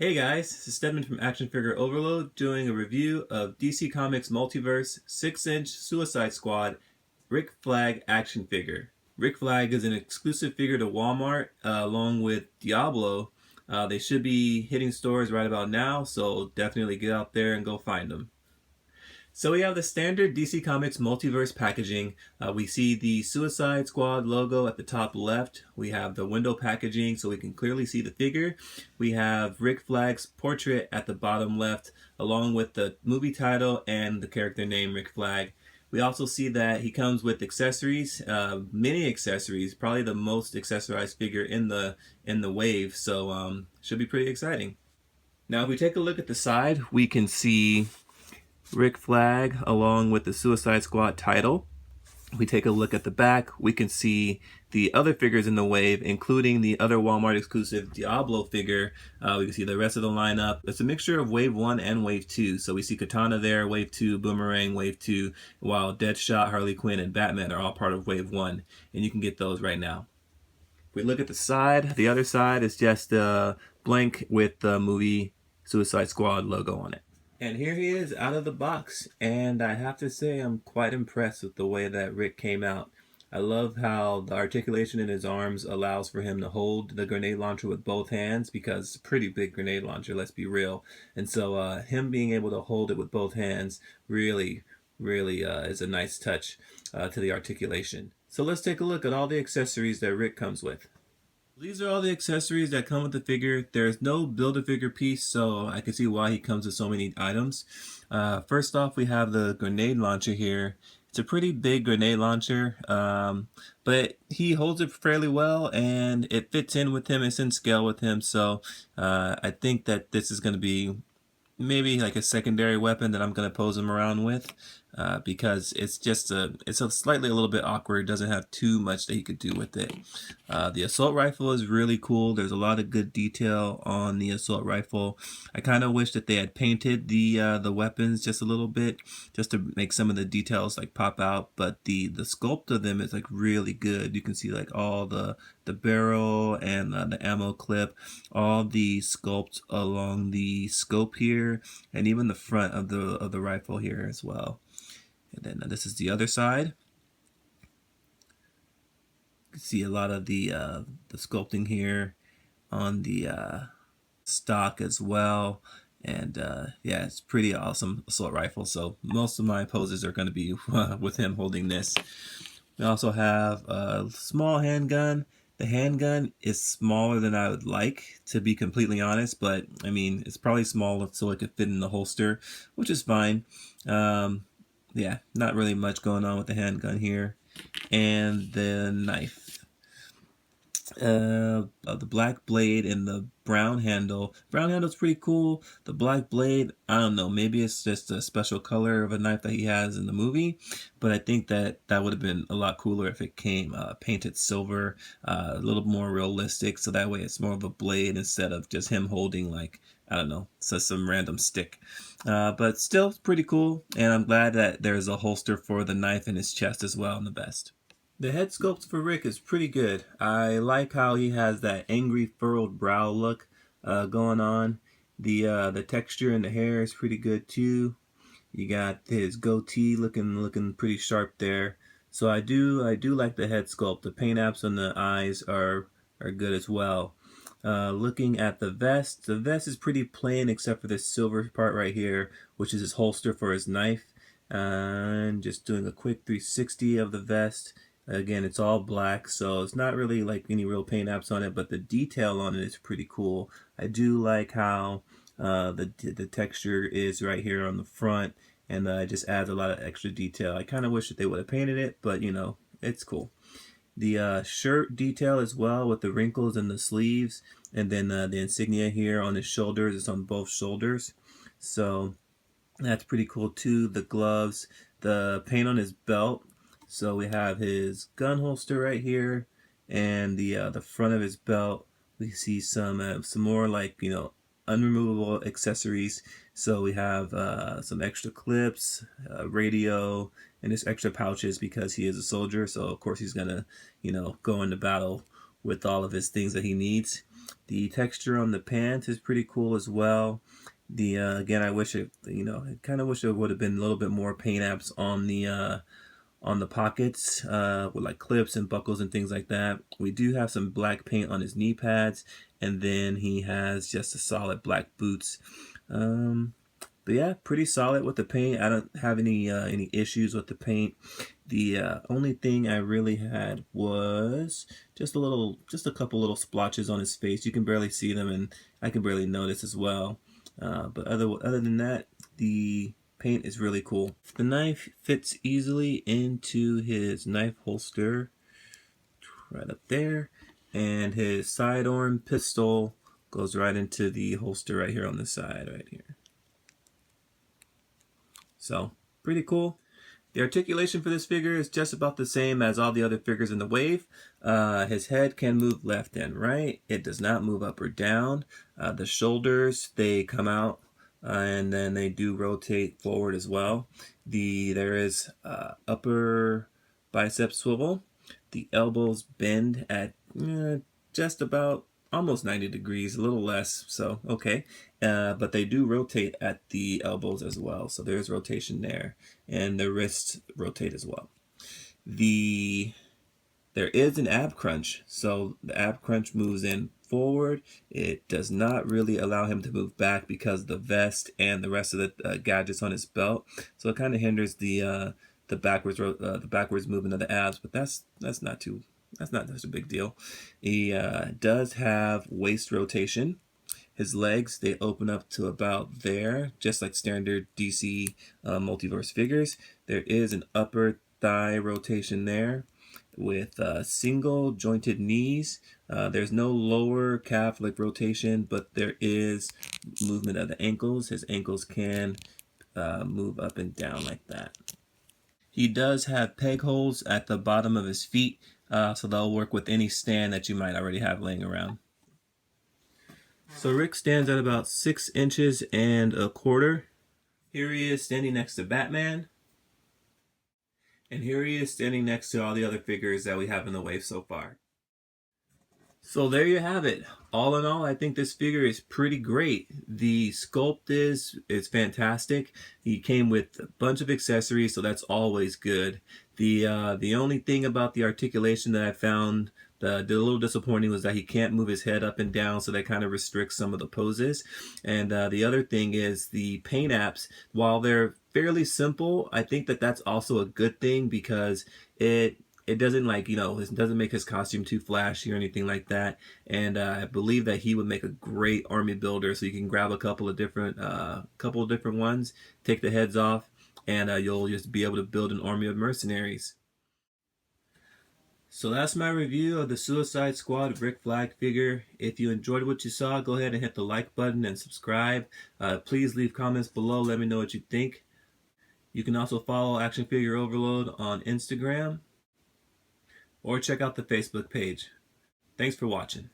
Hey guys, this is Stedman from Action Figure Overload doing a review of DC Comics Multiverse 6-inch Suicide Squad Rick Flag action figure. Rick Flag is an exclusive figure to Walmart along with Diablo. They should be hitting stores right about now, so definitely get out there and go find them. So we have the standard DC Comics multiverse packaging. We see the Suicide Squad logo at the top left. We have the window packaging so we can clearly see the figure. We have Rick Flag's portrait at the bottom left, along with the movie title and the character name Rick Flag. We also see that he comes with accessories, many accessories, probably the most accessorized figure in the wave. So should be pretty exciting. Now, if we take a look at the side, we can see Rick Flag along with the Suicide Squad title. We take a look at the back, we can see the other figures in the wave, including the other Walmart exclusive Diablo figure. We can see the rest of the lineup. It's a mixture of Wave 1 and Wave 2. So we see Katana there, Wave 2, Boomerang, Wave 2, while Deadshot, Harley Quinn, and Batman are all part of Wave 1. And you can get those right now. If we look at the other side is just blank with the movie Suicide Squad logo on it. And here he is out of the box, and I have to say I'm quite impressed with the way that Rick came out. I love how the articulation in his arms allows for him to hold the grenade launcher with both hands because it's a pretty big grenade launcher, let's be real. And so him being able to hold it with both hands really is a nice touch to the articulation. So let's take a look at all the accessories that Rick comes with. These are all the accessories that come with the figure. There's no Build-A-Figure piece, so I can see why he comes with so many items. First off, we have the grenade launcher here. It's a pretty big grenade launcher, but he holds it fairly well, and it fits in with him. It's in scale with him, so I think that this is going to be maybe like a secondary weapon that I'm going to pose him around with because it's a slightly a little bit awkward. It doesn't have too much that he could do with it. The assault rifle is really cool. There's a lot of good detail on the assault rifle. I kind of wish that they had painted the weapons just a little bit, just to make some of the details like pop out. But the sculpt of them is like really good. You can see like all the barrel and the ammo clip, all the sculpt along the scope here, and even the front of the rifle here as well. And then this is the other side. You can see a lot of the sculpting here on the stock as well. And yeah, it's pretty awesome assault rifle. So most of my poses are going to be with him holding this. We also have a small handgun. The handgun is smaller than I would like, to be completely honest, but I mean, it's probably small so it could fit in the holster, which is fine. Yeah, not really much going on with the handgun here. And the knife. The black blade and the brown handle. Brown handle's pretty cool. The black blade, I don't know, maybe it's just a special color of a knife that he has in the movie, but I think that would have been a lot cooler if it came painted silver, a little more realistic, so that way it's more of a blade instead of just him holding like, I don't know, so some random stick. But still pretty cool, and I'm glad that there's a holster for the knife in his chest as well in the vest. The head sculpt for Rick is pretty good. I like how he has that angry furrowed brow look going on. The texture in the hair is pretty good too. You got his goatee looking pretty sharp there. So I do like the head sculpt. The paint apps on the eyes are good as well. Looking at the vest is pretty plain except for this silver part right here, which is his holster for his knife. And just doing a quick 360 of the vest. Again, it's all black, so it's not really like any real paint apps on it, but the detail on it is pretty cool. I do like how the texture is right here on the front, and it just adds a lot of extra detail. I kind of wish that they would have painted it, but you know, it's cool. The shirt detail as well with the wrinkles in the sleeves, and then the insignia here on his shoulders. It's on both shoulders, so that's pretty cool too. The gloves, the paint on his belt. So we have his gun holster right here, and the front of his belt. We see some more like, you know, unremovable accessories. So we have some extra clips, radio, and just extra pouches because he is a soldier. So of course he's gonna, you know, go into battle with all of his things that he needs. The texture on the pants is pretty cool as well. The again, I wish it, I kind of wish it would have been a little bit more paint apps on the pockets with like clips and buckles and things like that. We do have some black paint on his knee pads, and then he has just a solid black boots. But yeah, pretty solid with the paint. I don't have any issues with the paint. The only thing I really had was just a couple little splotches on his face. You can barely see them, and I can barely notice as well. But other than that, the paint is really cool. The knife fits easily into his knife holster, right up there, and his sidearm pistol goes right into the holster right here on the side, right here. So pretty cool. The articulation for this figure is just about the same as all the other figures in the wave. His head can move left and right. It does not move up or down. The shoulders, they come out and then they do rotate forward as well. There is upper bicep swivel. The elbows bend at just about almost 90 degrees, a little less, so okay. But they do rotate at the elbows as well, so there's rotation there, and the wrists rotate as well. There is an ab crunch, so the ab crunch moves in forward. It does not really allow him to move back because of the vest and the rest of the gadgets on his belt, so it kind of hinders the backwards movement of the abs, but that's not such a big deal. He does have waist rotation. His legs, they open up to about there, just like standard DC Multiverse figures. There is an upper thigh rotation there with single jointed knees. There's no lower calf leg rotation, but there is movement of the ankles. His ankles can move up and down like that. He does have peg holes at the bottom of his feet, so they'll work with any stand that you might already have laying around. So Rick stands at about 6 inches and a quarter. Here he is standing next to Batman. And here he is standing next to all the other figures that we have in the wave so far. So there you have it. All in all, I think this figure is pretty great. The sculpt is fantastic. He came with a bunch of accessories, so that's always good. The only thing about the articulation that I found the little disappointing was that he can't move his head up and down, so that kind of restricts some of the poses. And the other thing is the paint apps, while they're fairly simple, I think that that's also a good thing because it doesn't it doesn't make his costume too flashy or anything like that. And I believe that he would make a great army builder. So you can grab a couple of different ones, take the heads off, and you'll just be able to build an army of mercenaries. So that's my review of the Suicide Squad Rick Flag figure. If you enjoyed what you saw, go ahead and hit the like button and subscribe. Please leave comments below. Let me know what you think. You can also follow Action Figure Overload on Instagram or check out the Facebook page. Thanks for watching.